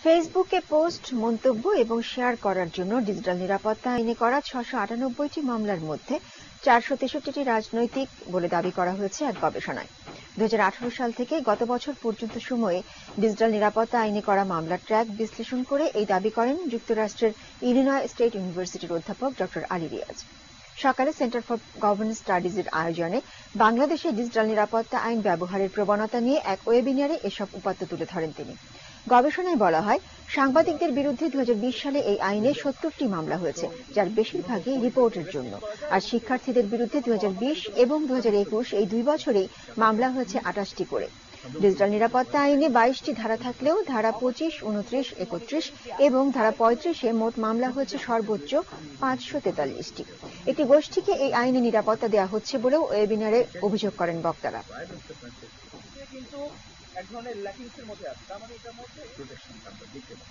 ফেসবুকে পোস্ট, মন্তব্য এবং শেয়ার করার জন্য ডিজিটাল নিরাপত্তা আইনে করা ৬৯৮টি মামলার মধ্যে ৪৬৩টি রাজনৈতিক বলে দাবি করা হয়েছে এক গবেষণায়। ২০১৮ সাল থেকে গত বছর পর্যন্ত সময়ে ডিজিটাল নিরাপত্তা আইনে করা মামলার ট্র্যাক বিশ্লেষণ করে এই দাবি করেন যুক্তরাষ্ট্রের ইলিনয় স্টেট ইউনিভার্সিটির অধ্যাপক ডক্টর আলী রিয়াজ। সকালে সেন্টার ফর গভর্নেন্স স্টাডিজের আয়োজনে বাংলাদেশে ডিজিটাল নিরাপত্তা আইন ব্যবহারের প্রবণতা নিয়ে এক ওয়েবিনারে এসব উপাত্ত তুলে ধরেন তিনি। গবেষণায় বলা হয়, সাংবাদিকদের বিরুদ্ধে ২০২০ সালে এই আইনে ৭০টি মামলা হয়েছে, যার বেশিরভাগই রিপোর্টের জন্য। আর শিক্ষার্থীদের বিরুদ্ধে ২০২০ এবং ২০২১ এই ২ বছরেই মামলা হয়েছে ২৮টি করে। ডিজিটাল নিরাপত্তা আইনে 22টি ধারা থাকলেও ধারা ২৫, ২৯, ৩১ এবং ধারা ৩৫-এ মোট মামলা হয়েছে সর্বোচ্চ ৫৪৩টি। একটি গোষ্ঠীকে এই আইনে নিরাপত্তা দেওয়া হচ্ছে বলেও ওয়েবিনারে অভিযোগ করেন বক্তারা। এক ধরনের ল্যাকিংসের মধ্যে আছে, তার মানে এটার মধ্যে প্রোটেকশন আমরা দেখতে পাই।